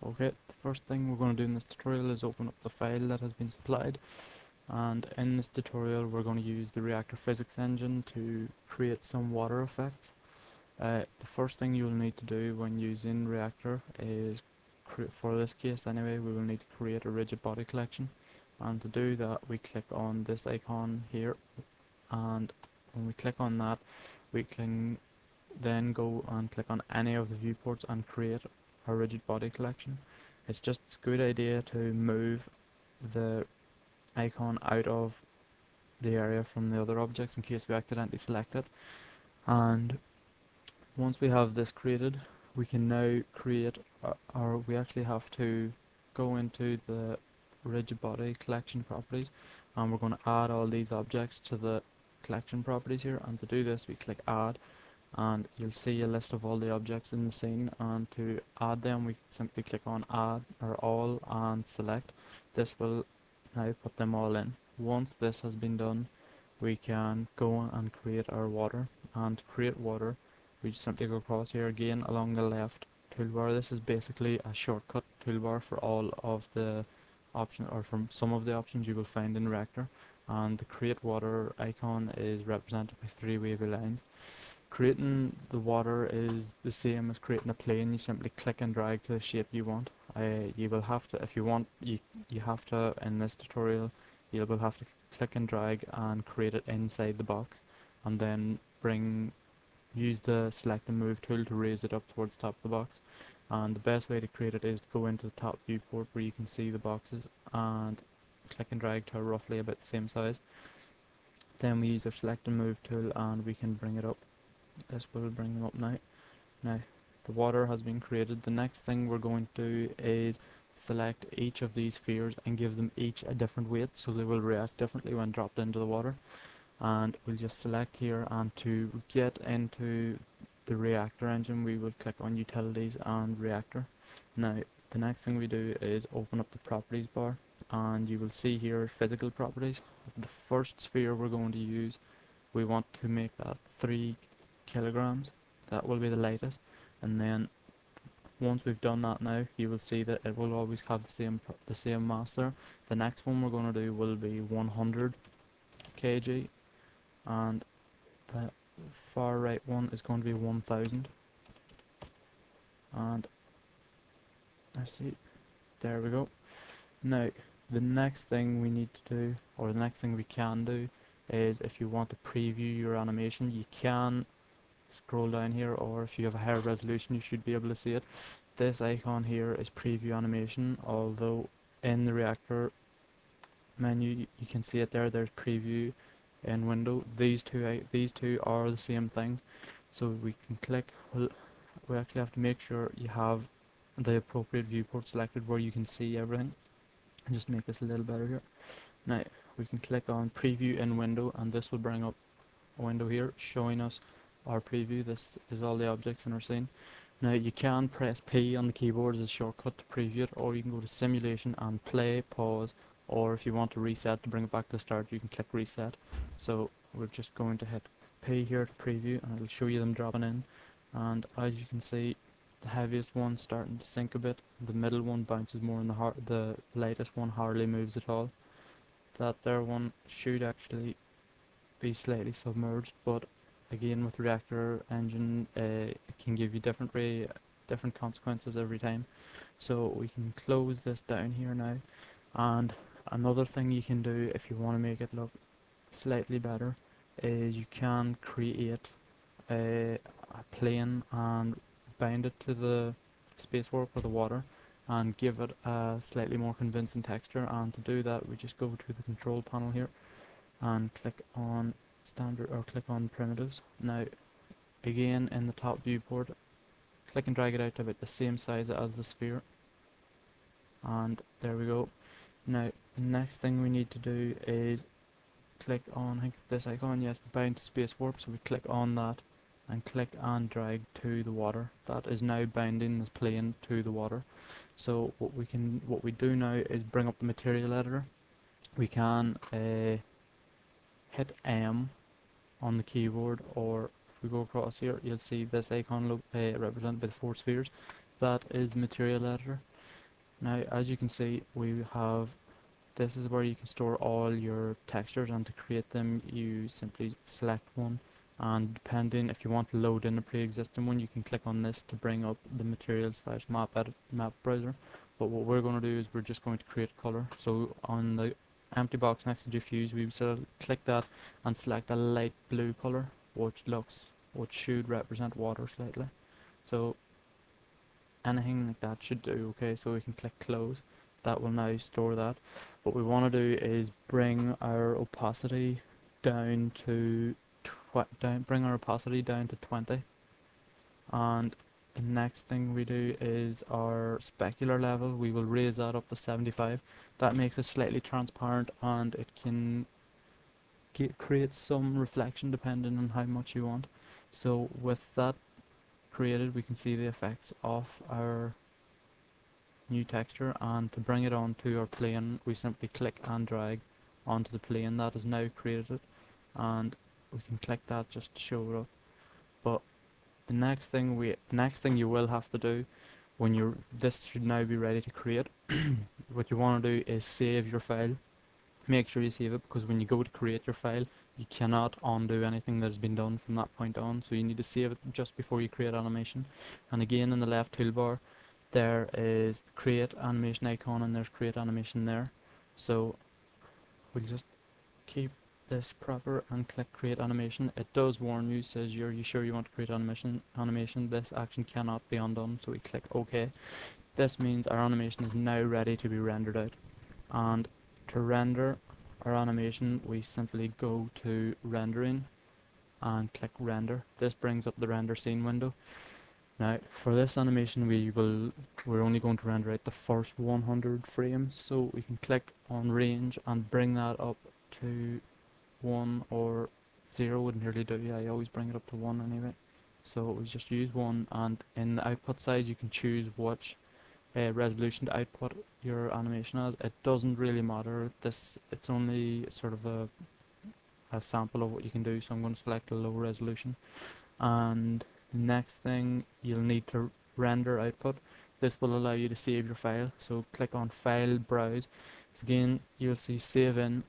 Okay, the first thing we're going to do in this tutorial is open up the file that has been supplied, and in this tutorial we're going to use the Reactor physics engine to create some water effects. The first thing you'll need to do when using Reactor is, for this case anyway, we will need to create a rigid body collection, and to do that we click on this icon here, and when we click on that we can then go and click on any of the viewports and create a rigid body collection. It's just a good idea to move the icon out of the area from the other objects in case we accidentally select it. And once we have this created, we can now create, or we actually have to go into the rigid body collection properties, and we're going to add all these objects to the collection properties here. And to do this we click add, and you'll see a list of all the objects in the scene, and to add them we simply click on add or all and select. This will now put them all in. Once this has been done, we can go and create our water, and to create water we just simply go across here again along the left toolbar. This is basically a shortcut toolbar for all of the options, or from some of the options you will find in Reactor, and the create water icon is represented by 3 wavy lines. Creating the water is the same as creating a plane. You simply click and drag to the shape you want. You will have to, if you want, you have to, in this tutorial, you will have to click and drag and create it inside the box, and then use the select and move tool to raise it up towards the top of the box. And the best way to create it is to go into the top viewport where you can see the boxes and click and drag to roughly about the same size. Then we use our select and move tool and we can bring it up. This will bring them up now. Now the water has been created. The next thing we're going to do is select each of these spheres and give them each a different weight, so they will react differently when dropped into the water. And we'll just select here, and to get into the Reactor engine we will click on Utilities and Reactor. Now the next thing we do is open up the properties bar, and you will see here physical properties. The first sphere we're going to use, we want to make that 3 kilograms. That will be the lightest, and then once we've done that, now you will see that it will always have the same mass there. The next one we're going to do will be 100 kg, and the far right one is going to be 1000. And let's see, there we go. Now the next thing we need to do, or the next thing we can do, is if you want to preview your animation, you can scroll down here, or if you have a higher resolution you should be able to see it. This icon here is preview animation, although in the Reactor menu you can see it there. There's preview in window. These two are the same thing, so we can click. Well, we actually have to make sure you have the appropriate viewport selected where you can see everything, and just make this a little better here. Now we can click on preview in window, and this will bring up a window here showing us our preview. This is all the objects in our scene. Now you can press P on the keyboard as a shortcut to preview it, or you can go to simulation and play, pause, or if you want to reset to bring it back to the start you can click reset. So we're just going to hit P here to preview, and it'll show you them dropping in. And as you can see, the heaviest one's starting to sink a bit, the middle one bounces more, and the lightest one hardly moves at all. That there one should actually be slightly submerged, but again with the Reactor engine it can give you different consequences every time. So we can close this down here now. And another thing you can do if you want to make it look slightly better is you can create a plane and bind it to the spacewarp or the water and give it a slightly more convincing texture. And to do that we just go to the control panel here and click on standard, or click on primitives. Now again in the top viewport, click and drag it out to about the same size as the sphere, and there we go. Now the next thing we need to do is click on, I think it's this icon, yes, bound to space warp. So we click on that and click and drag to the water. That is now binding this plane to the water. So what we do now is bring up the material editor. We can hit M on the keyboard, or if we go across here you'll see this icon represented by the 4 spheres. That is the material editor. Now, as you can see, we have, this is where you can store all your textures, and to create them you simply select one, and depending if you want to load in a pre-existing one, you can click on this to bring up the material slash map browser. But what we're going to do is we're just going to create color. So on the empty box next to diffuse, we will click that and select a light blue color, which should represent water slightly. So anything like that should do. Okay, so we can click close. That will now store that. What we want to do is bring our opacity down to bring our opacity down to 20, and the next thing we do is our specular level. We will raise that up to 75. That makes it slightly transparent, and it can create some reflection depending on how much you want. So with that created, we can see the effects of our new texture, and to bring it onto our plane we simply click and drag onto the plane that is now created, and we can click that just to show it up. But the next thing you will have to do when this should now be ready to create, what you want to do is save your file. Make sure you save it, because when you go to create your file you cannot undo anything that has been done from that point on, so you need to save it just before you create animation. And again, in the left toolbar there is create animation icon, and there's create animation there. So we'll just keep this proper and click create animation. It does warn you, says are you sure you want to create animation. This action cannot be undone, so we click OK. This means our animation is now ready to be rendered out. And to render our animation we simply go to rendering and click render. This brings up the render scene window. Now for this animation we're only going to render out the first 100 frames, so we can click on range and bring that up to 1, or 0 would nearly do. I always bring it up to 1 anyway. So we just use 1, and in the output size you can choose which resolution to output your animation as. It doesn't really matter. It's only sort of a sample of what you can do, so I'm going to select a low resolution. And next thing, you'll need to render output. This will allow you to save your file, so click on file, browse. So again, you'll see save in.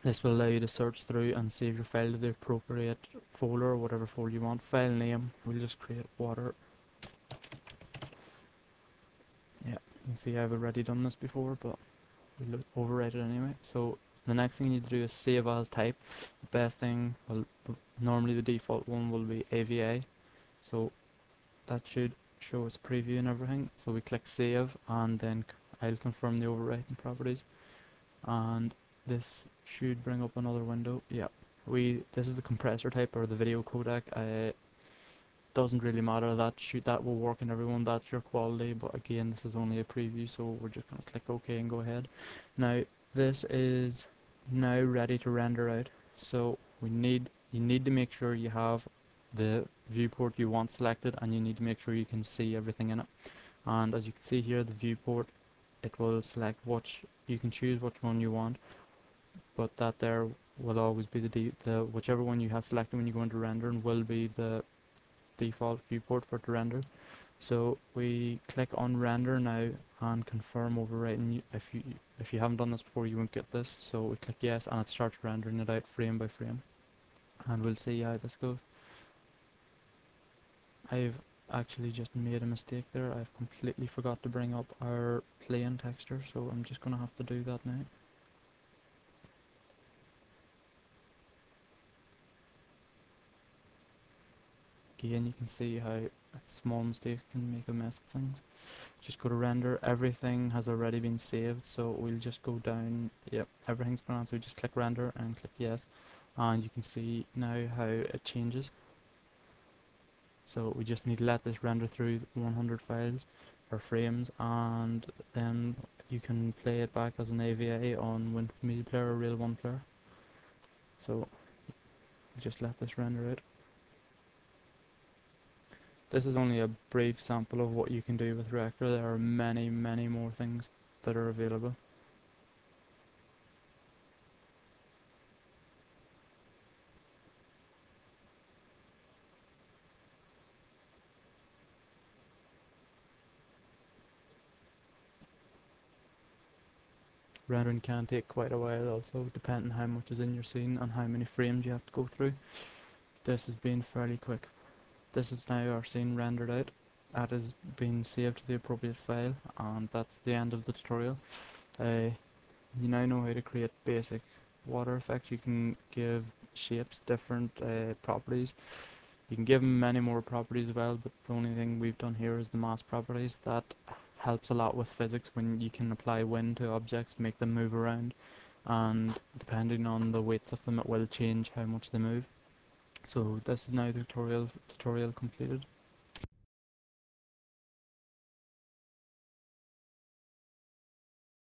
This will allow you to search through and save your file to the appropriate folder, or whatever folder you want. File name, we'll just create water. Yeah, you can see I've already done this before, but we'll overwrite it anyway. So the next thing you need to do is save as type. The best thing, well, normally the default one will be AVI, so that should show us a preview and everything. So we click save, and then I'll confirm the overwriting properties, and this should bring up another window. Yeah, this is the compressor type, or the video codec. Doesn't really matter, that will work in everyone, that's your quality, but again this is only a preview, so we're just going to click OK and go ahead. Now this is now ready to render out, so you need to make sure you have the viewport you want selected, and you need to make sure you can see everything in it. And as you can see here, the viewport, it will select you can choose which one you want, but that there will always be the whichever one you have selected when you go into rendering will be the default viewport for it to render. So we click on render now and confirm overwriting. If you haven't done this before, you won't get this, so we click yes, and it starts rendering it out frame by frame, and we'll see how this goes. I've actually just made a mistake there. I've completely forgot to bring up our plane texture, so I'm just gonna have to do that now. Again, you can see how a small mistake can make a mess of things. Just go to render. Everything has already been saved, so we'll just go down. Yep, everything's gone on, so we just click render and click yes, and you can see now how it changes. So we just need to let this render through 100 files or frames, and then you can play it back as an AVA on Win Media Player or Real 1 Player. So just let this render out. This is only a brief sample of what you can do with Reactor. There are many, many more things that are available. Rendering can take quite a while also, depending how much is in your scene and how many frames you have to go through. This has been fairly quick. This is now our scene rendered out. That has been saved to the appropriate file, and that's the end of the tutorial. You now know how to create basic water effects. You can give shapes different properties. You can give them many more properties as well, but the only thing we've done here is the mass properties. That helps a lot with physics when you can apply wind to objects, make them move around, and depending on the weights of them, it will change how much they move. So this is now the tutorial completed.